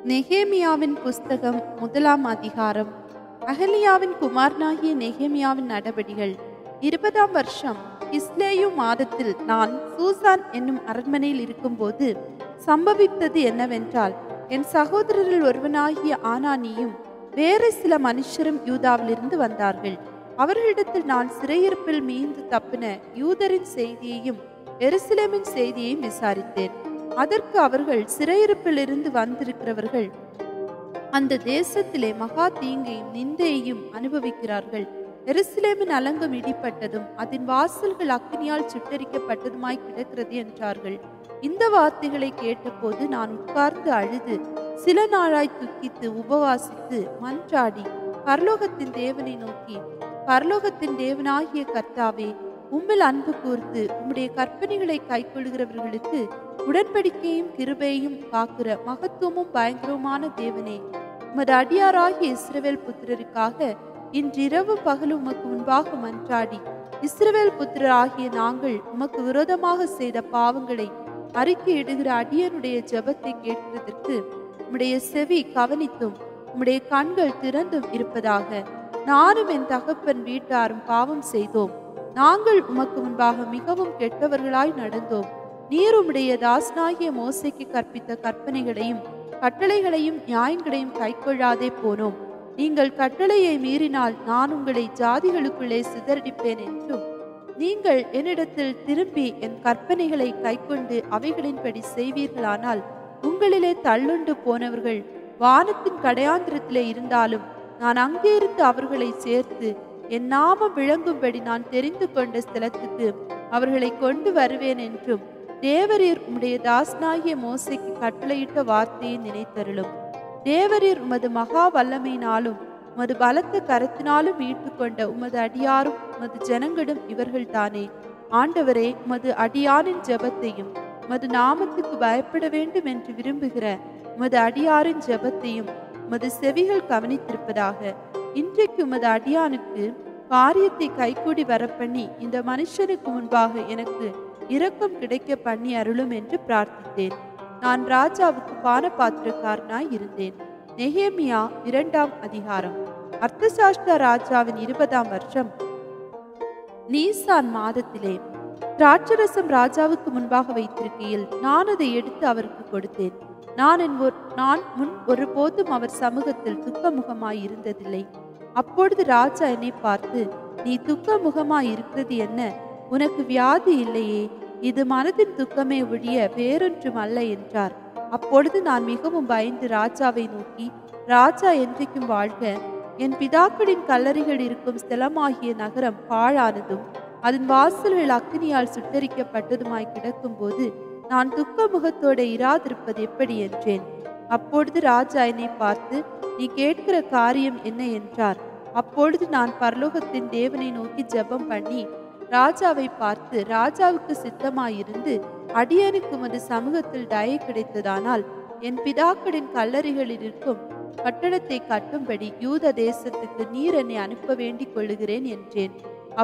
நெகேமியாவின் புஸ்தகம் 1ஆம் அதிகாரம். அகலியாவின் குமாரனாகிய நெகேமியாவின் நடபடிகள். 20ஆம் வருஷம் கிஸ்லேயு மாதத்தில் நான் சூசான் என்னும் அரண்மனையில் இருக்கும்போது சம்பவித்தது என்னவென்றால், என் சகோதரரில் ஒருவனாகிய ஆனானியும் வேறு சில மனுஷரும் யூதாவிலிருந்து வந்தார்கள். அவர்களிடத்தில் நான் சிறையிருப்பில் மீண்டு தப்பின யூதரின் செய்தியையும் எருசலேமின் செய்தியையும் விசாரித்தேன். அதற்கு அவர்கள், சிறையிருப்பிலிருந்து வந்திருக்கிறவர்கள் அந்த தேசத்திலே மகா தீங்கையும் நிந்தையையும் அனுபவிக்கிறார்கள். எருசலேமின் அலங்கம் இடிப்பட்டதும் அதன் வாசல்கள் அக்கினியால் சுட்டரிக்கப்பட்டதுமாய் கிடக்கிறது என்றார்கள். இந்த வார்த்தைகளை கேட்டபோது நான் உட்கார்ந்து அழுது சில நாளாய் துக்கித்து உபவாசித்து மன்றாடி பரலோகத்தின் தேவனை நோக்கி, பரலோகத்தின் தேவனாகிய கர்த்தாவே, உம்மில் அன்பு கூர்ந்து உம்முடைய கற்பனைகளை கைக்கொள்கிறவர்களுக்கு உடன்படிக்கையும் கிருபையும் காக்கிற மகத்துவமும் பயங்கரமான தேவனே, உமது அடியாராகிய இஸ்ரவேல் புத்திரருக்காக இன்றிரவு பகல் உமக்கு முன்பாக மன்றாடி, இஸ்ரவேல் புத்திரராகிய நாங்கள் உமக்கு விரோதமாக செய்த பாவங்களை அறிக்கையிடுகிற அடியனுடைய ஜெபத்தை கேட்கிறதற்கு உம்முடைய செவி கவனித்தும் உம்முடைய கண்கள் திறந்தும் இருப்பதாக. நானும் என் தகப்பன் வீட்டாரும் பாவம் செய்தோம். நாங்கள் உமக்கு முன்பாக மிகவும் கெட்டவர்களாய் நடந்தோம். நீர் உம்முடைய தாசனாகிய மோசேக்கு கற்பித்த கற்பனைகளையும் கட்டளைகளையும் நியாயங்களையும் கைக்கொள்ளாதே போனோம். நீங்கள் கட்டளையை மீறினால் நான் உங்களை ஜாதிகளுக்குள்ளே சிதறடிப்பேன் என்றும், நீங்கள் என்னிடத்தில் திரும்பி என் கற்பனைகளை கைக்கொண்டு அவைகளின்படி செய்வீர்களானால் உங்களிலே தள்ளுண்டு போனவர்கள் வானத்தின் கடையாந்திரத்திலே இருந்தாலும் நான் அங்கே இருந்து அவர்களை சேர்த்து என் நாமம் விளங்கும்படி நான் தெரிந்து கொண்ட ஸ்தலத்துக்கு அவர்களை கொண்டு வருவேன் என்றும் தேவரீர் உம்முடைய தாசனாகிய மோசேக்கு கட்டளையிட்ட வார்த்தையை நினைத்தருளும். தேவரீர் உமது மகா வல்லமையினாலும் உமது பலத்த கரத்தினாலும் மீட்டு கொண்ட உமது அடியாரும் உமது ஜனங்களும் இவர்கள் தானே. ஆண்டவரே, உமது அடியாரின் ஜெபத்தையும் உமது நாமத்துக்கு பயப்பட வேண்டும் என்று விரும்புகிற உமது அடியாரின் ஜெபத்தையும் உமது செவிகள் கவனித்திருப்பதாக. இன்றைக்கு உமது அடியானுக்கு காரியத்தை கைகூடி வரப்பண்ணி இந்த மனுஷனுக்கு முன்பாக எனக்கு இரக்கம் கிடைக்க பண்ணி அருளும் என்று பிரார்த்தித்தேன். நான் ராஜாவுக்கு பானபாத்திரக்காரனாய் இருந்தேன். நெகேமியா 2ஆம் அதிகாரம். அர்த்தசாஷ்டா ராஜாவின் 20ஆம் வருஷம் நீசான் மாதத்திலே திராட்சரசம் ராஜாவுக்கு முன்பாக வைத்திருக்கையில் நான் அதை எடுத்து அவருக்கு கொடுத்தேன். நான் முன் ஒருபோதும் அவர் சமூகத்தில் துக்கமுகமாய் இருந்ததில்லை. அப்பொழுது ராஜா என்னை பார்த்து, நீ துக்கமுகமாய் இருக்கிறது என்ன? உனக்கு வியாதி இல்லையே? இது மனதின் துக்கமே ஒழிய வேறொன்றும் அல்ல என்றார். அப்பொழுது நான் மிகவும் பயந்து ராஜாவை நோக்கி, ராஜா என்றைக்கும் வாழ்க. என் பிதாக்களின் கல்லறைகள் இருக்கும் ஸ்தலமாகிய நகரம் பாழானதும் அதன் வாசல்கள் அக்கினியால் சுட்டரிக்கப்பட்டதுமாய் கிடக்கும் போது நான் துக்க முகத்தோடு இராதிருப்பது எப்படி என்றேன். அப்பொழுது ராஜா என்னை பார்த்து, நீ கேட்கிற காரியம் என்ன என்றார். அப்பொழுது நான் பரலோகத்தின் தேவனை நோக்கி ஜெபம் பண்ணி ராஜாவை பார்த்து, ராஜாவுக்கு சித்தமாயிருந்து அடியனுக்கு உமது சமூகத்தில் தயை கிடைத்ததானால் என் பிதாக்களின் கல்லறைகளில் இருக்கும் கட்டடத்தை கட்டும்படி யூத தேசத்துக்கு நீர் என்னை அனுப்ப வேண்டிக் கொள்ளுகிறேன் என்றேன்.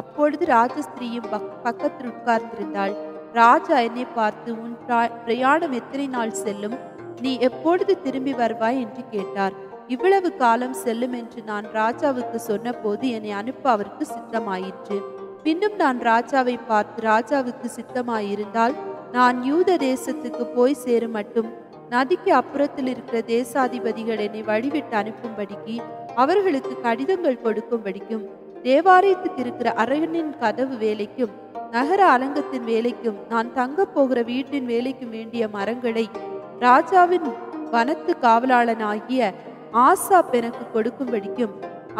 அப்பொழுது ராஜஸ்திரீயும் பக்கத்தில் உட்கார்ந்திருந்தாள். ராஜா என்னை பார்த்து, உன் பிரயாணம் எத்தனை நாள் செல்லும்? நீ எப்பொழுது திரும்பி வருவாய் என்று கேட்டார். இவ்வளவு காலம் செல்லும் என்று நான் ராஜாவுக்கு சொன்ன போது என்னை அனுப்ப அவருக்கு சித்தமாயிற்று. பின்னும் நான் ராஜாவை பார்த்து, ராஜாவுக்கு சித்தமாயிருந்தால் நான் யூத தேசத்துக்கு போய் சேரும் மட்டும் நதிக்கு அப்புறத்தில் இருக்கிற தேசாதிபதிகள் என்னை வழிவிட்டு அனுப்பும்படிக்கு அவர்களுக்கு கடிதங்கள் கொடுக்கும்படிக்கும் தேவாலயத்துக்கு இருக்கிற அரண்மனையின் கதவு வேலைக்கும் நகர அலங்கத்தின் வேலைக்கும் நான் தங்க போகிற வீட்டின் வேலைக்கும் வேண்டிய மரங்களை ராஜாவின் வனத்து காவலாளனாகிய ஆசாப் எனக்கு கொடுக்கும்படிக்கும்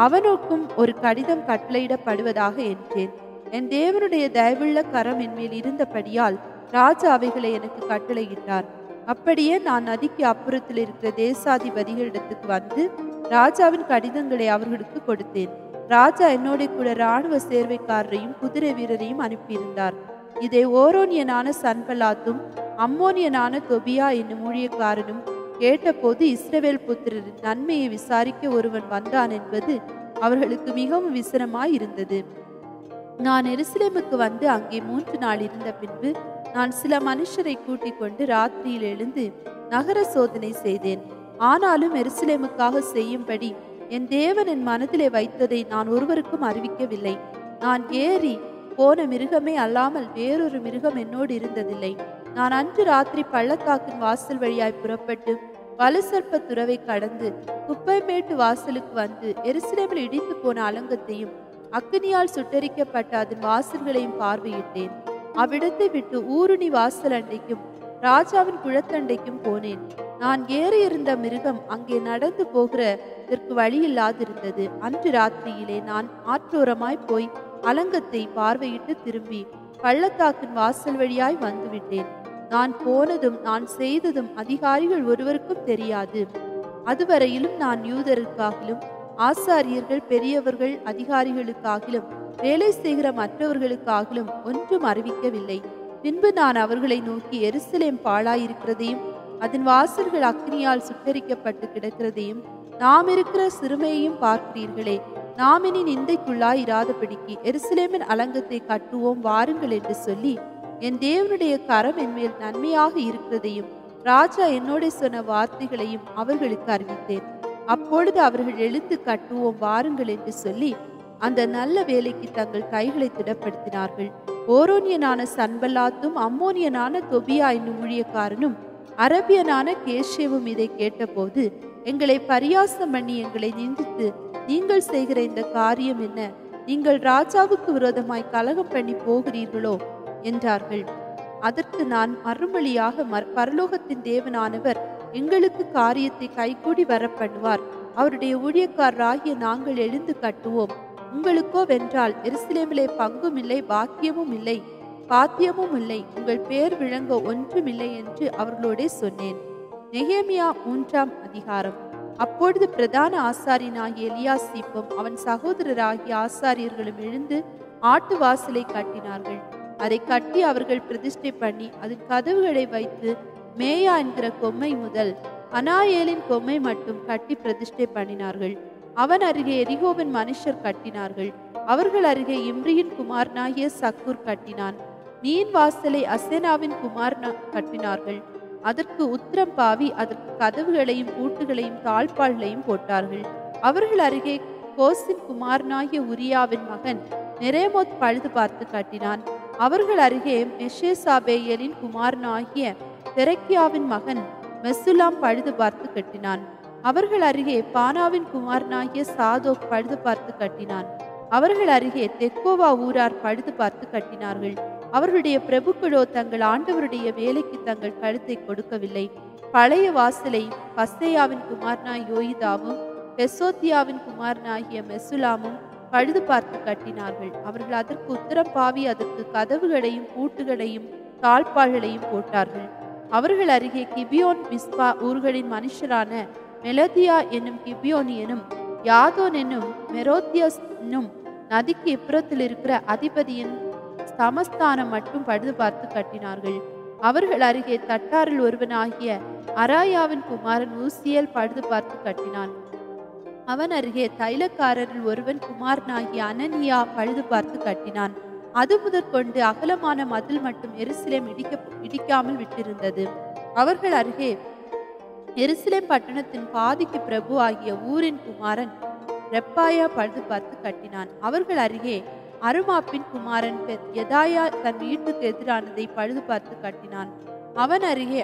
அவனுக்கும் ஒரு கடிதம் கட்டளையிடப்படுவதாக என்றேன். என் தேவனுடைய தயவுள்ள கரம் என்மேல் இருந்தபடியால் ராஜா அவைகளை எனக்கு கட்டளையிட்டார். அப்படியே நான் நதிக்கு அப்புறத்தில் இருக்கிற தேசாதிபதிகளிடத்துக்கு வந்து ராஜாவின் கடிதங்களை அவர்களுக்கு கொடுத்தேன். ராஜா என்னோட கூட இராணுவ சேர்வைக்காரரையும் குதிரை வீரரையும் அனுப்பியிருந்தார். இதை ஓரோனியனான சன்பலாத்தும் அம்மோனியனான தொபியா என்னும் ஊழியக்காரனும் கேட்டபோது, இஸ்ரவேல் புத்திரரின் நன்மையை விசாரிக்க ஒருவன் வந்தான் என்பது அவர்களுக்கு மிகவும் விசனமாய் இருந்தது. நான் எருசலேமுக்கு வந்து அங்கே 3 நாள் இருந்த பின்பு நான் சில மனுஷரை கூட்டிக் கொண்டு ராத்திரியில் எழுந்து நகர சோதனை செய்தேன். ஆனாலும் எருசலேமுக்காக செய்யும்படி என் தேவன் என் மனதிலே வைத்ததை நான் ஒருவருக்கும் அறிவிக்கவில்லை. நான் ஏறி போன மிருகமே அல்லாமல் வேறொரு மிருகம் என்னோடு இருந்ததில்லை. நான் அன்று ராத்திரி பள்ளத்தாக்கின் வாசல் வழியாய் புறப்பட்டு வலுசற்ப துறவை கடந்து குப்பைமேட்டு வாசலுக்கு வந்து எருசலேமில் இடித்து போன அலங்கத்தையும் அக்கினியால் சுட்டரிக்கப்பட்ட அதன் வாசல்களையும் பார்வையிட்டேன். அவ்விடத்தை விட்டு ஊருணி வாசல் அண்டைக்கும் ராஜாவின் குளத்தண்டைக்கும் போனேன். நான் ஏறியிருந்த மிருகம் அங்கே நடந்து போகிறதற்கு வழி இல்லாதிருந்தது. அன்று ராத்திரியிலே நான் ஆற்றோரமாய் போய் அலங்கத்தை பார்வையிட்டு திரும்பி பள்ளத்தாக்கின் வாசல் வழியாய் வந்துவிட்டேன். நான் போனதும் நான் செய்ததும் அதிகாரிகள் ஒருவருக்கும் தெரியாது. அதுவரையிலும் நான் யூதருக்காகிலும் ஆசாரியர்கள் பெரியவர்கள் அதிகாரிகளுக்காகிலும் வேலை செய்கிற மற்றவர்களுக்காகிலும் ஒன்றும் அறிவிக்கவில்லை. பின்பு நான் அவர்களை நோக்கி, எருசலேம் பாழாயிருக்கிறதையும் அதன் வாசல்கள் அக்கினியால் சுட்டரிக்கப்பட்டு கிடக்கிறதையும் நாம் இருக்கிற சிறுமையையும் பார்க்கிறீர்களே. நாம் இனி நிந்தைக்குள்ளாய் இராதபடிக்கு எருசலேமின் அலங்கத்தை கட்டுவோம் வாருங்கள் என்று சொல்லி என் தேவனுடைய கரம் என்மேல் நன்மையாக இருக்கிறதையும் ராஜா என்னோட சொன்ன வார்த்தைகளையும் அவர்களுக்கு அறிவித்தேன். அப்பொழுது அவர்கள் எழுந்து கட்டுவோம் வாருங்கள் என்று சொல்லி அந்த நல்ல வேலைக்கு தங்கள் கைகளை திடப்படுத்தினார்கள். ஓரோனியனான சன்பல்லாத்தும் அம்மோனியனான தொபியா என்னும் ஊழியக்காரனும் அரபியனான கேஷேவும் இதை கேட்டபோது, எங்களை பரியாசம் பண்ணி எங்களை நிந்தித்து, நீங்கள் செய்கிற இந்த காரியம் என்ன? நீங்கள் ராஜாவுக்கு விரோதமாய் கலகம் பண்ணி போகிறீர்களோ என்றார்கள். அதற்கு நான் மறுமொழியாக, பரலோகத்தின் தேவனானவர் எங்களுக்கு காரியத்தை கைகூடி வர பண்ணுவார். அவருடைய ஊழியக்காரராகிய நாங்கள் எழுந்து கட்டுவோம். உங்களுக்கோ வென்றால் எருசலேமிலே பங்கும் இல்லை, பாக்கியமும் இல்லை, பாத்தியமும் இல்லை, உங்கள் பேர் விளங்க ஒன்றும் இல்லை என்று அவர்களோடே சொன்னேன். நெகேமியா 3ஆம் அதிகாரம். அப்பொழுது பிரதான ஆசாரியனாகிய எலியாசிப்பும் அவன் சகோதரராகிய ஆசாரியர்களும் எழுந்து ஆட்டு வாசலை கட்டினார்கள். அதை கட்டி அவர்கள் பிரதிஷ்டை பண்ணி அதன் கதவுகளை வைத்து மேயா என்கிற கொம்மை முதல் அனாயேலின் கொம்மை மட்டும் கட்டி பிரதிஷ்டை பண்ணினார்கள். அவன் அருகே எரிகோவின் மனுஷர் கட்டினார்கள். அவர்கள் அருகே இம்ரியின் குமாரனாகிய சக்கூர் கட்டினான். நீன் வாசலை அசேனாவின் குமாரனா கட்டினார்கள். அதற்கு உத்திரம் பாவி அதற்கு கதவுகளையும் பூட்டுகளையும் தாழ்பாள்களையும் போட்டார்கள். அவர்கள் அருகே கோசின் குமாரனாகிய உரியாவின் மகன் நெரேமோத் பழுது பார்த்து கட்டினான். அவர்கள் அருகே மெஷேசாபேயலின் குமாரனாகிய பெரக்கியாவின் மகன் மெசுலாம் பழுது பார்த்து கட்டினான். அவர்கள் அருகே பானாவின் குமாரனாகிய சாதோக் பழுது பார்த்து கட்டினான். அவர்கள் அருகே தெக்கோவா ஊரார் பழுது பார்த்து கட்டினார்கள். அவர்களுடைய பிரபுக்களோ தங்கள் ஆண்டவருடைய வேலைக்கு தங்கள் கழுத்தை கொடுக்கவில்லை. பழைய வாசலை பசேயாவின் குமாரனாய் யோயிதாவும் பெசோத்தியாவின் குமாரனாகிய மெசுலாமும் பழுது பார்த்து கட்டினார்கள். அவர்கள் அதற்கு உத்தரம் பாவி அதற்கு கதவுகளையும் பூட்டுகளையும் தாழ்பாள்களையும் போட்டார்கள். அவர்கள் அருகே கிபியோன் மிஸ்பா ஊர்களின் மனுஷரான மெலதியா என்னும் கிபியோனியனும் யாதோன் என்னும் மெரோத்தியஸ் என்னும் நதிக்கு இப்புறத்தில் இருக்கிற அதிபதியின் சமஸ்தானம் மட்டும் பழுது பார்த்து கட்டினார்கள். அவர்கள் அருகே தட்டாரில் ஒருவனாகிய அராயாவின் குமாரன் ஊசியல் பழுது பார்த்து கட்டினான். அவன் அருகே தைலக்காரரில் ஒருவன் குமாரனாகிய அனனியா பழுது பார்த்து கட்டினான். அது முதற்கொண்டு அகலமான மதில் மட்டும் எருசலேம் இடிக்காமல் விட்டிருந்தது. அவர்கள் அருகே எருசலேம் பட்டணத்தின் பாதிக்கு பிரபு ஆகிய ஊரின் குமாரன் ரெப்பாயா பழுது பார்த்து கட்டினான். அவர்கள் அருகே அருமாப்பின் குமாரன் யதாயா தன் வீட்டுக்கு எதிரானதை பழுது பார்த்து கட்டினான். அவன் அருகே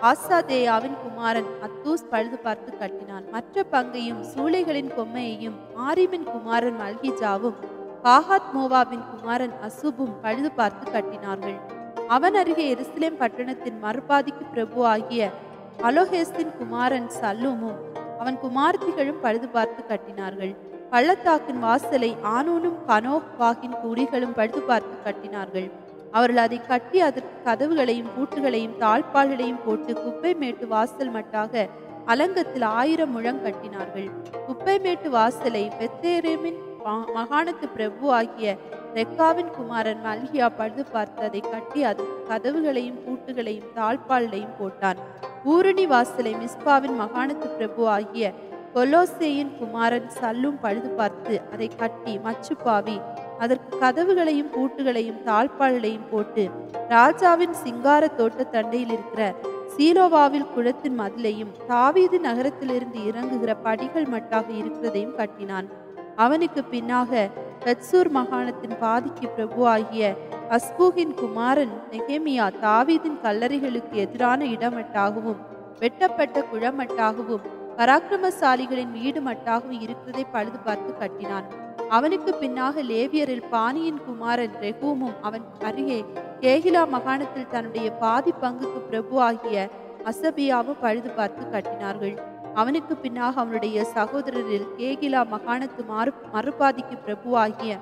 ஆசாதேயாவின் குமாரன் அத்தூஸ் பழுது பார்த்து கட்டினான். மற்ற பங்கையும் சூளைகளின் கொம்மையையும் ஆரிமின் குமாரன் மல்கிஜாவும் பாகாத் மோவாவின் குமாரன் அசுபும் பழுது பார்த்து கட்டினார்கள். அவன் அருகே எருசலேம் பட்டணத்தின் மறுபாதிக்கு பிரபு ஆகிய அலோஹேசின் குமாரன் சல்லூமும் அவன் குமார்த்திகளும் பழுது பார்த்து கட்டினார்கள். பள்ளத்தாக்கின் வாசலை ஆனூனும் கனோவாகின் குடிகளும் பழுது பார்த்து கட்டினார்கள். அவர்கள் அதை கட்டி அதற்கு கதவுகளையும் பூட்டுகளையும் தாழ்பாள்களையும் போட்டு குப்பை மேட்டு வாசல் மட்டாக அலங்கத்தில் 1000 முழம் கட்டினார்கள். குப்பை மேட்டு வாசலை பெத்தேரேமின் மகாணத்து பிரபு ஆகிய ரெக்காவின் குமாரன் மல்கியா பழுது பார்த்து அதை கட்டி அதற்கு கதவுகளையும் பூட்டுகளையும் தாழ்பாள்களையும் போட்டான். ஊருணி வாசலை மிஸ்பாவின் மகாணத்து பிரபு ஆகிய கொலோசேயின் குமாரன் சல்லும் பழுது பார்த்து அதை கட்டி மச்சுப்பாவி அதற்கு கதவுகளையும் பூட்டுகளையும் தாழ்பாள்களையும் போட்டு ராஜாவின் சிங்கார தோட்ட தண்டையில் இருக்கிற சீலோவாவில் குளத்தின் மதிலையும் தாவீது நகரத்திலிருந்து இறங்குகிற படிகள் மட்டாக இருக்கிறதையும் கட்டினான். அவனுக்கு பின்னாக பெத்சூர் மாகாணத்தின் பாதிக்கு பிரபுவாகிய அஸ்பூகின் குமாரன் நெகேமியா தாவீதின் கல்லறைகளுக்கு எதிரான இடமட்டாகவும் வெட்டப்பட்ட குளமட்டாகவும் பராக்கிரமசாலிகளின் வீடு மட்டாகவும் இருக்கிறதை பழுது பார்த்து கட்டினான். அவனுக்கு பின்னாக லேவியரில் பானியின் குமாரன் ரெகூமும் அவன் அருகே கேகிலா மாகாணத்தில் தன்னுடைய பாதி பங்குக்கு பிரபு ஆகிய அசபியாவும் பழுது பார்த்து கட்டினார்கள். அவனுக்கு பின்னாக அவனுடைய சகோதரரில் கேகிலா மாகாணத்து மறுபாதிக்கு பிரபு ஆகிய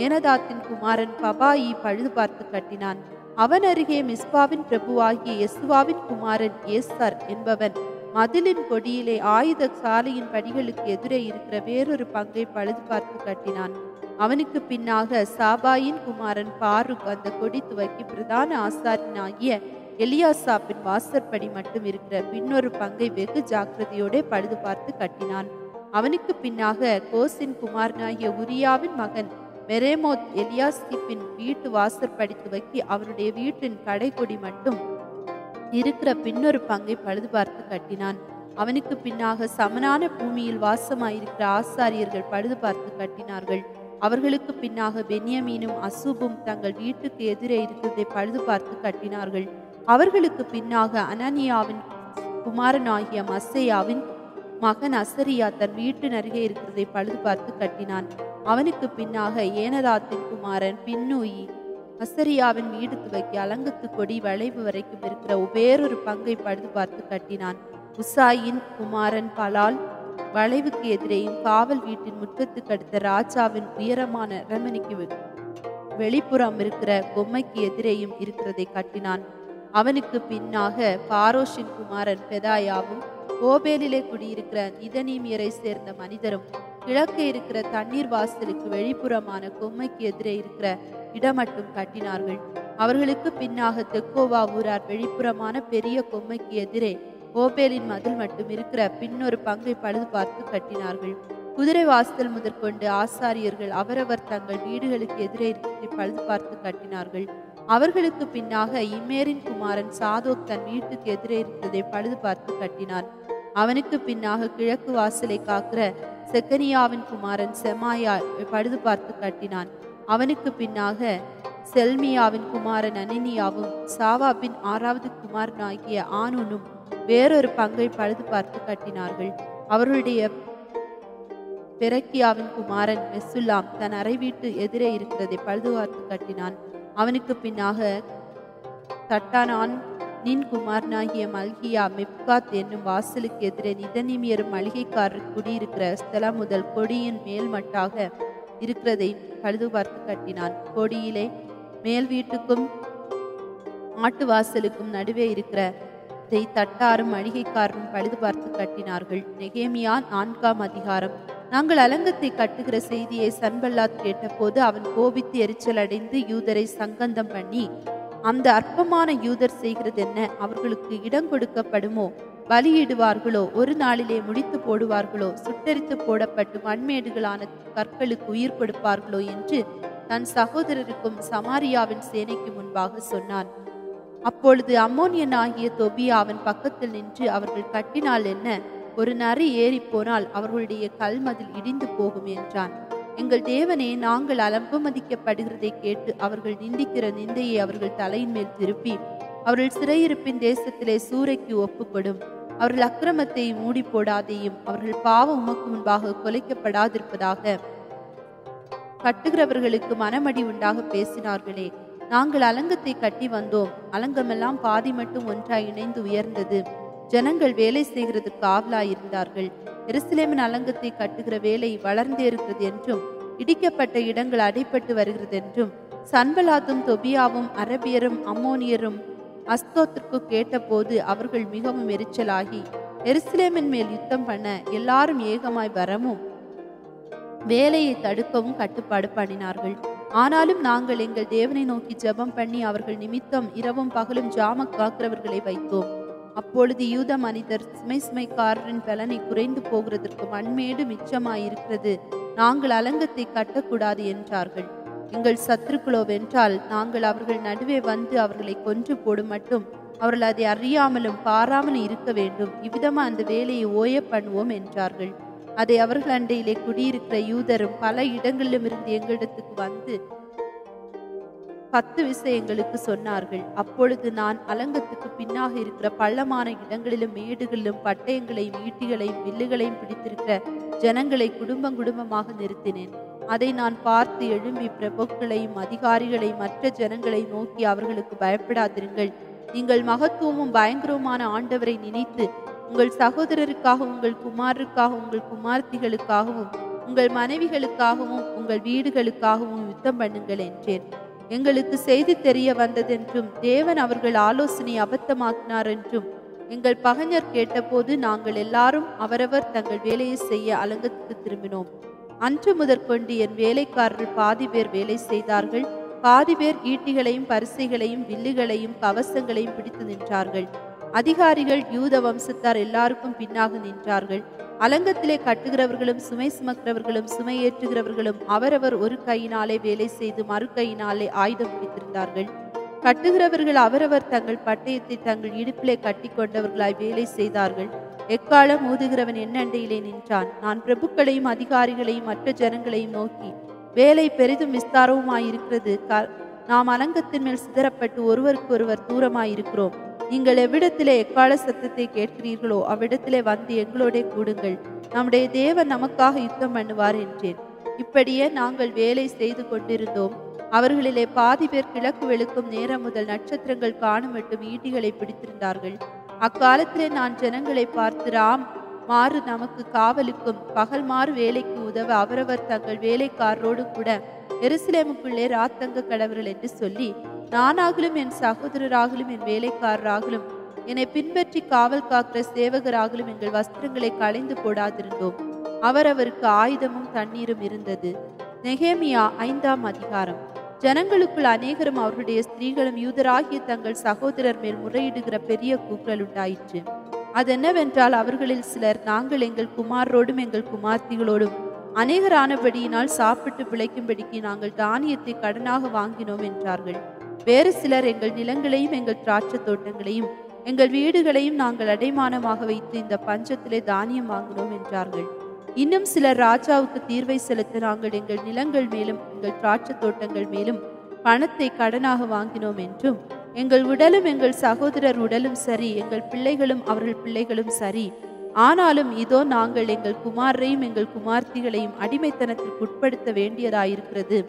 ஏனதாத்தின் குமாரன் பபாயி பழுது பார்த்து கட்டினான். அவன் அருகே மிஸ்பாவின் பிரபுவாகிய எசுவாவின் குமாரன் ஏசர் என்பவன் மதிலின் கொடியிலே ஆயுத சாலையின் படிகளுக்கு எதிரே இருக்கிற வேறொரு பங்கை பழுது பார்த்து கட்டினான். அவனுக்கு பின்னாக சாபாயின் குமாரன் பாருக் அந்த கொடி துவக்கி பிரதான ஆசாரியனாகிய எலியாசாப்பின் வாசற்படி மட்டும் இருக்கிற பின்னொரு பங்கை வெகு ஜாக்கிரதையோட பழுது பார்த்து கட்டினான். அவனுக்கு பின்னாக கோசின் குமாரனாகிய உரியாவின் மகன் மெரேமோத் எலியாஸ்கிப்பின் வீட்டு வாசற்படி துவக்கி அவனுடைய வீட்டின் கடைக்கொடி மட்டும் இருக்கிற பின்னொரு பங்கை பழுது பார்த்து கட்டினான். அவனுக்கு பின்னாக சமனான பூமியில் வாசமாயிருக்கிற ஆசாரியர்கள் பழுது பார்த்து கட்டினார்கள். அவர்களுக்கு பின்னாக பென்யமீனும் அசூபும் தங்கள் வீட்டுக்கு எதிரே இருக்கிறதை பழுது பார்த்து கட்டினார்கள். அவர்களுக்கு பின்னாக அனனியாவின் குமாரனாகிய மசேயாவின் மகன் அசரியா தன் வீட்டின் அருகே இருக்கிறதை பழுது பார்த்து கட்டினான். அவனுக்கு பின்னாக ஏனதாத்தின் குமாரன் பின்னூயி அசரியாவின் வீடு துவக்கி அலங்கத்து கொடி வளைவு வரைக்கும் இருக்கிற வேறொரு பங்கை பழுது பார்த்து கட்டினான். உசாயின் குமாரன் பலால் வளைவுக்கு எதிரேயும் காவல் வீட்டின் முற்றத்துக்கு அடுத்த ராஜாவின் உயரமான அரண்மனைக்கு வெளிப்புறம் இருக்கிற பொம்மைக்கு எதிரேயும் இருக்கிறதை கட்டினான். அவனுக்கு பின்னாக பாரோஷின் குமாரன் பெதாயாவும் ஓபேலிலே குடியிருக்கிற நிதனீமியரை சேர்ந்த மனிதரும் கிழக்கே இருக்கிற தண்ணீர் வாசலுக்கு வெளிப்புறமான கொம்மைக்கு எதிரே இருக்கிற இடமட்டும் கட்டினார்கள். அவர்களுக்கு பின்னாக தெக்கோவா ஊரார் வெளிப்புறமான பெரிய கொம்மைக்கு எதிரே ஓபேலின் மதில் மட்டும் இருக்கிற பின்னொரு பங்கை பழுது பார்த்து கட்டினார்கள். குதிரை வாசல் முதற்கொண்டு ஆசாரியர்கள் அவரவர் தங்கள் வீடுகளுக்கு எதிரே இருக்கிறதை பழுது பார்த்து கட்டினார்கள். அவர்களுக்கு பின்னாக இம்மேரின் குமாரன் சாதோக் தன் வீட்டுக்கு எதிரே இருக்கிறதை பழுது பார்த்து கட்டினான். அவனுக்கு பின்னாக கிழக்கு வாசலை காக்கிற செக்கனியாவின் குமாரன் செமாயா பழுது பார்த்து கட்டினான். அவனுக்கு பின்னாக செல்மியாவின் குமாரன் அனினியாவும் சாவாபின் 6வது குமாரனாகிய ஆனூனும் வேறொரு பங்கை பழுது பார்த்து கட்டினார்கள். அவர்களுடைய பெரக்கியாவின் குமாரன் மெசுல்லாம் தன் அறை வீட்டு எதிரே இருக்கிறதை பழுது பார்த்து கட்டினான். அவனுக்கு பின்னாக தட்டானான் நின் குமாரனாகிய மல்கியா மிப்காத் என்னும் வாசலுக்கு எதிரே நிதனிமியரும் மளிகைக்காரர் குடியிருக்கிற ஸ்தலம் முதல் கொடியின் மேல் மட்டாக இருக்கிறதை பழுது பார்த்து கட்டினான். கொடியிலே மேல் வீட்டுக்கும் ஆட்டு வாசலுக்கும் நடுவே இருக்கிற தட்டாரும் மளிகைக்காரரும் பழுது பார்த்து கட்டினார்கள். நெகேமியா 4ஆம் அதிகாரம். நாங்கள் அலங்கத்தை கட்டுகிற செய்தியை சன்பல்லாத் கேட்டபோது அவன் கோபித்து எரிச்சல் அடைந்து யூதரை சங்கந்தம் பண்ணி, அந்த அற்பமான யூதர் செய்கிறது என்ன? அவர்களுக்கு இடம் கொடுக்கப்படுமோ? பலியிடுவார்களோ? ஒரு நாளிலே முடித்து போடுவார்களோ? சுட்டரித்து போடப்பட்டு மண்மேடுகளான கற்களுக்கு உயிர் கொடுப்பார்களோ என்று தன் சகோதரருக்கும் சமாரியாவின் சேனைக்கு முன்பாக சொன்னான். அப்பொழுது அம்மோனியன் ஆகிய தொபியா அவன் பக்கத்தில் நின்று, அவர்கள் கட்டினால் என்ன? ஒரு நரி ஏறி போனால் அவர்களுடைய கல்மதில் இடிந்து போகும் என்றான். எங்கள் தேவனே, நாங்கள் அவமதிக்கப்படுகிறதை கேட்டு அவர்கள் நிந்திக்கிற நிந்தையை அவர்கள் தலையின் மேல் திருப்பி அவர்கள் சிறையிருப்பின் தேசத்திலே சூறைக்கு ஒப்புக்கொடும். அவர்கள் அக்கிரமத்தை மூடி போடாதையும் அவர்கள் பாவம் உமக்கு முன்பாக கொலைக்கப்படாதிருப்பதாக கட்டுகிறவர்களுக்கு மனமடி உண்டாக பேசினார்களே. நாங்கள் அலங்கத்தை கட்டி வந்தோம். அலங்கமெல்லாம் பாதி மட்டும் ஒன்றாய் இணைந்து உயர்ந்தது. ஜனங்கள் வேலை செய்கிறதுக்கு ஆவலாயிருந்தார்கள். எருசலேமின் அலங்கத்தை கட்டுகிற வேலை வளர்ந்தே இருக்கிறது என்றும் இடிக்கப்பட்ட இடங்கள் அடைப்பட்டு வருகிறது என்றும் சன்பலாத்தும் தொபியாவும் அரபியரும் அம்மோனியரும் அஸ்தோத்திற்கு கேட்டபோது அவர்கள் மிகவும் எரிச்சலாகி எருசலேமின் மேல் யுத்தம் பண்ண எல்லாரும் ஏகமாய் வரவும் வேலையை தடுக்கவும் கட்டுப்பாடு பண்ணினார்கள். ஆனாலும் நாங்கள் எங்கள் தேவனை நோக்கி ஜெபம் பண்ணி அவர்கள் நிமித்தம் இரவும் பகலும் ஜாம காக்கிறவர்களை வைத்தோம். அப்பொழுது யூத மனிதர் சுமைக்காரரின் பலனை குறைந்து போகிறதற்கு மண்மேடு மிச்சமாயிருக்கிறது, நாங்கள் அலங்கத்தை கட்டக்கூடாது என்றார்கள். எங்கள் சத்துருக்களோ வென்றால் நாங்கள் அவர்கள் நடுவே வந்து அவர்களை கொன்று போடும் மட்டும் அவர்கள் அதை அறியாமலும் பாராமலும் இருக்க வேண்டும். இவ்விதமா அந்த வேலையை ஓய பண்ணுவோம் என்றார்கள். அதை அவர்கள் அண்டையிலே குடியிருக்கிற யூதரும் பல இடங்களிலும் இருந்து எங்களிடத்துக்கு வந்து 10 விஷயங்களுக்கு சொன்னார்கள். அப்பொழுது நான் அலங்கத்துக்கு பின்னாக இருக்கிற பள்ளமான இடங்களிலும் மேடுகளிலும் பட்டயங்களையும் ஈட்டிகளையும் வில்லுகளையும் பிடித்திருக்கிற ஜனங்களை குடும்பம் குடும்பமாக நிறுத்தினேன். அதை நான் பார்த்து எழும்பி பிரபுக்களையும் அதிகாரிகளையும் மற்ற ஜனங்களை நோக்கி, அவர்களுக்கு பயப்படாதிருங்கள். நீங்கள் மகத்துவமும் பயங்கரமான ஆண்டவரை நினைத்து உங்கள் சகோதரருக்காகவும் உங்கள் குமாரருக்காகவும் உங்கள் குமார்த்திகளுக்காகவும் உங்கள் மனைவிகளுக்காகவும் உங்கள் வீடுகளுக்காகவும் யுத்தம் பண்ணுங்கள் என்றேன். எங்களுக்கு செய்தி தெரிய வந்ததென்றும் தேவன் அவர்கள் ஆலோசனை அபத்தமாக்கினார் என்றும் எங்கள் பகைஞர் கேட்டபோது நாங்கள் எல்லாரும் அவரவர் தங்கள் வேலையை செய்ய அலங்கத்துக்கு திரும்பினோம். அன்று முதற்கொண்டு என் வேலைக்காரர்கள் பாதி பேர் வேலை செய்தார்கள், பாதி பேர் ஈட்டிகளையும் பரிசைகளையும் வில்லுகளையும் கவசங்களையும் பிடித்து நின்றார்கள். அதிகாரிகள் யூத வம்சத்தார் எல்லாருக்கும் பின்னாக நின்றார்கள். அலங்கத்திலே கட்டுகிறவர்களும் சுமை சுமக்கிறவர்களும் சுமை ஏற்றுகிறவர்களும் அவரவர் ஒரு கையினாலே வேலை செய்து மறு கையினாலே ஆயுதம் பிடித்திருந்தார்கள். கட்டுகிறவர்கள் அவரவர் தங்கள் பட்டயத்தை தங்கள் இடுப்பிலே கட்டி கொண்டவர்களாய் வேலை செய்தார்கள். எக்காலம் ஊதுகிறவன் என் அண்டையிலே நின்றான். நான் பிரபுக்களையும் அதிகாரிகளையும் மற்ற ஜனங்களையும் நோக்கி, வேலை பெரிதும் விஸ்தாரவுமாயிருக்கிறது. நாம் அலங்கத்தின் மேல் சிதறப்பட்டு ஒருவருக்கொருவர் தூரமாயிருக்கிறோம். நீங்கள் எவ்விடத்திலே எக்கால சத்தத்தை கேட்கிறீர்களோ அவ்விடத்திலே வந்து எங்களோட கூடுங்கள். நம்முடைய தேவன் நமக்காக யுத்தம் பண்ணுவார் என்றேன். இப்படியே நாங்கள் வேலை செய்து கொண்டிருந்தோம். அவர்களிலே பாதி பேர் கிழக்கு வெளுக்கும் நேரம் முதல் நட்சத்திரங்கள் காணும் மட்டும் ஈட்டிகளை பிடித்திருந்தார்கள். அக்காலத்திலே நான் ஜனங்களை பார்த்து, ராம் மாறு நமக்கு காவலுக்கும் பகல் மாறு வேலைக்கு உதவ அவரவர் தங்கள் வேலைக்காரரோடு கூட எருசலேமுக்குள்ளே ராத்தங்க கடவர்கள் என்று சொல்லி, நானாகலும் என் சகோதரராகலும் என் வேலைக்காரராகலும் என்னை பின்பற்றி காவல் காக்கிற சேவகராகலும் எங்கள் வஸ்திரங்களை களைந்து போடாதிருந்தோம். அவரவருக்கு ஆயுதமும் தண்ணீரும் இருந்தது. நெகேமியா 5ஆம் அதிகாரம். ஜனங்களுக்குள் அநேகரும் அவர்களுடைய ஸ்திரீகளும் யூதராகிய தங்கள் சகோதரர் மேல் முறையிடுகிற பெரிய கூக்குரல் உண்டாயிற்று. அதென்னவென்றால், அவர்களில் சிலர், நாங்கள் எங்கள் குமாரோடும் எங்கள் குமார்த்திகளோடும் அநேகரானபடியினால் சாப்பிட்டு பிழைக்கும்படிக்கு நாங்கள் தானியத்தை கடனாக வாங்கினோம் என்றார்கள். வேறு சிலர், எங்கள் நிலங்களையும் எங்கள் திராட்சை தோட்டங்களையும் எங்கள் வீடுகளையும் நாங்கள் அடைமானமாக வைத்து இந்த பஞ்சத்திலே தானியம் வாங்கினோம் என்றார்கள். இன்னும் சிலர், ராஜாவுக்கு தீர்வை செலுத்த நாங்கள் எங்கள் நிலங்கள் மேலும் எங்கள் திராட்சை தோட்டங்கள் மேலும் பணத்தை கடனாக வாங்கினோம் என்றும், எங்கள் உடலும் எங்கள் சகோதரர் உடலும் சரி, எங்கள் பிள்ளைகளும் அவர்கள் பிள்ளைகளும் சரி, ஆனாலும் இதோ நாங்கள் எங்கள் குமாரரையும் எங்கள் குமார்த்திகளையும் அடிமைத்தனத்திற்கு உட்படுத்த வேண்டியதாயிருக்கிறது.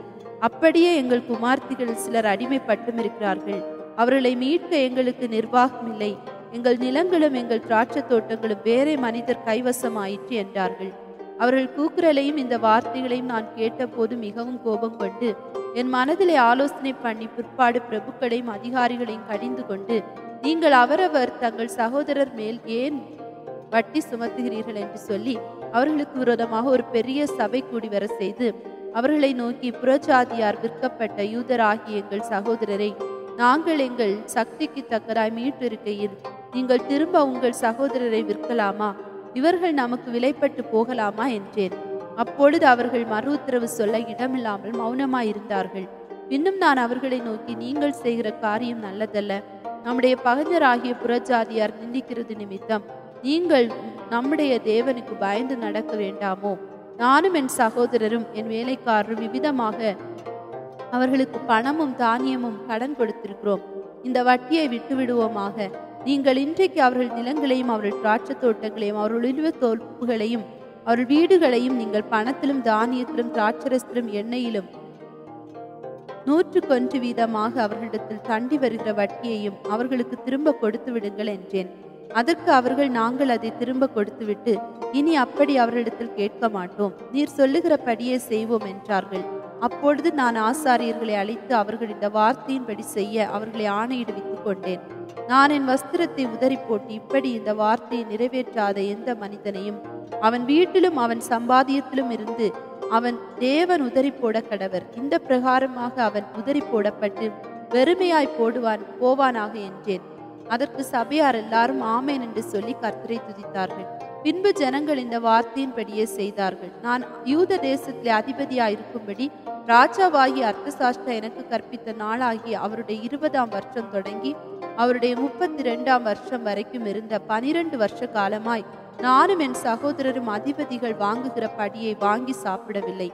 அப்படியே எங்கள் குமார்த்திகள் சிலர் அடிமைப்பட்டும் இருக்கிறார்கள். அவர்களை மீட்க எங்களுக்கு நிர்வாகம் இல்லை. எங்கள் நிலங்களும் எங்கள் திராட்சை தோட்டங்களும் வேறே மனிதர் கைவசமாயிற்று என்றார்கள். அவர்கள் கூக்குரலையும் இந்த வார்த்தைகளையும் நான் கேட்டபோது மிகவும் கோபம் கொண்டு என் மனதிலே ஆலோசனை பண்ணி பிற்பாடு பிரபுக்களையும் அதிகாரிகளையும் கடிந்து கொண்டு, நீங்கள் அவரவர் தங்கள் சகோதரர் மேல் ஏன் வட்டி சுமத்துகிறீர்கள் என்று சொல்லி அவர்களுக்கு விரோதமாக ஒரு பெரிய சபை கூடி வர செய்து அவர்களை நோக்கி, புறஜாதியார் விற்கப்பட்ட யூதராகிய எங்கள் சகோதரரை நாங்கள் எங்கள் சக்திக்கு தக்கதாய் மீட்டிருக்கையில் நீங்கள் திரும்ப உங்கள் சகோதரரை விற்கலாமா? இவர்கள் நமக்கு விலைப்பட்டு போகலாமா என்றேன். அப்பொழுது அவர்கள் மறு உத்தரவு சொல்ல இடமில்லாமல் மௌனமாயிருந்தார்கள். இன்னும் நான் அவர்களை நோக்கி, நீங்கள் செய்கிற காரியம் நல்லதல்ல. நம்முடைய பகைஞராகிய புறஜாதியார் நிந்திக்கிறது நிமித்தம் நீங்கள் நம்முடைய தேவனுக்கு பயந்து நடக்க வேண்டாமோ? நானும் என் சகோதரரும் என் வேலைக்காரரும் விவிதமாக அவர்களுக்கு பணமும் தானியமும் கடன் கொடுத்திருக்கிறோம். இந்த வட்டியை விட்டு விடுவோமாக. நீங்கள் இன்றைக்கு அவர்கள் நிலங்களையும் அவர்கள் திராட்சை தோட்டங்களையும் அவர்கள் ஒலிவ தோப்புகளையும் அவர்கள் வீடுகளையும் நீங்கள் பணத்திலும் தானியத்திலும் திராட்சரசத்திலும் எண்ணெயிலும் 100 வீதமாக அவர்களிடத்தில் தண்டி வருகிற வட்டியையும் அவர்களுக்கு திரும்ப கொடுத்து விடுங்கள் என்றேன். அதற்கு அவர்கள், நாங்கள் அதை திரும்ப கொடுத்துவிட்டு இனி அப்படி அவர்களிடத்தில் கேட்க மாட்டோம். நீர் சொல்லுகிறபடியே செய்வோம் என்றார்கள். அப்பொழுது நான் ஆசாரியர்களை அழைத்து அவர்கள் இந்த வார்த்தையின்படி செய்ய அவர்களை ஆணையிடுவித்துக் கொண்டேன். நான் என் வஸ்திரத்தை உதறி போட்டு, இப்படி இந்த வார்த்தையை நிறைவேற்றாத எந்த மனிதனையும் அவன் வீட்டிலும் அவன் சம்பாதியத்திலும் இருந்து அவன் தேவன் உதறி போட கடவர். இந்த பிரகாரமாக அவன் உதறி போடப்பட்டு வெறுமையாய் போவானாக என்றேன். அதற்கு சபையார் எல்லாரும் ஆமேன் என்று சொல்லி கர்த்தரை துதித்தார்கள். பின்பு ஜனங்கள் இந்த வார்த்தையின்படியே செய்தார்கள். நான் யூத தேசத்திலே அதிபதியாயிருக்கும்படி ராஜாவாகிய அர்த்தசாஸ்திரா எனக்கு கற்பித்த நாளாகிய அவருடைய 20ஆம் வருஷம் தொடங்கி அவருடைய 32ஆம் வருஷம் வரைக்கும் இருந்த 12 வருஷ காலமாய் நானும் என் சகோதரரும் அதிபதிகள் வாங்குகிற படியை வாங்கி சாப்பிடவில்லை.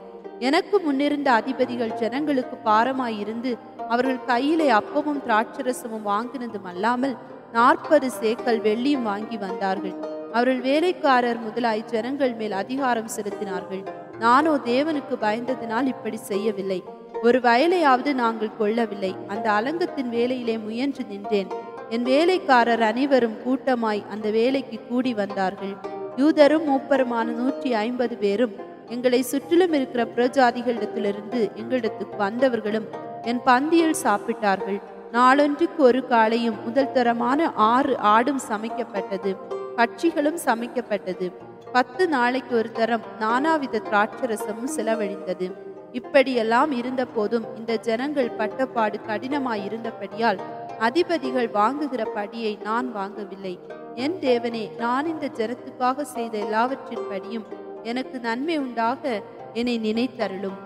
எனக்கு முன்னிருந்த அதிபதிகள் ஜனங்களுக்கு பாரமாயிருந்து அவர்கள் கையிலே அப்பமும் திராட்சரசமும் வாங்கினதும் அல்லாமல் 40 சேக்கல் வெள்ளியும் வாங்கி வந்தார்கள். அவர்கள் வேலைக்காரர் முதலாய் ஜனங்கள் மேல் அதிகாரம் செலுத்தினார்கள். நானோ தேவனுக்கு பயந்ததினால் இப்படி செய்யவில்லை. ஒரு வயலையாவது நாங்கள் கொள்ளவில்லை. அந்த அலங்கத்தின் வேலையிலே முயன்று நின்றேன். என் வேலைக்காரர் அனைவரும் கூட்டமாய் அந்த வேலைக்கு கூடி வந்தார்கள். யூதரும் மூப்பருமான 150 பேரும் எங்களை சுற்றிலும் இருக்கிற புறஜாதிகளிடத்திலிருந்து எங்களிடத்துக்கு வந்தவர்களும் என் பந்தியில் சாப்பிட்டார்கள். நாளொன்றுக்கு ஒரு காளையும் முதல் தரமான 6 ஆடும் சமைக்கப்பட்டது. பட்சிகளும் சமைக்கப்பட்டது. 10 நாளைக்கு ஒரு தரம் நானாவித திராட்சரசமும் செலவழிந்தது. இப்படியெல்லாம் இருந்த போதும் இந்த ஜனங்கள் பட்டப்பாடு கடினமாயிருந்தபடியால் அதிபதிகள் வாங்குகிற படியை நான் வாங்கவில்லை. என் தேவனே, நான் இந்த ஜனத்துக்காக செய்த எல்லாவற்றின் படியும் எனக்கு நன்மை உண்டாக என்னை நினைத்தருளும்.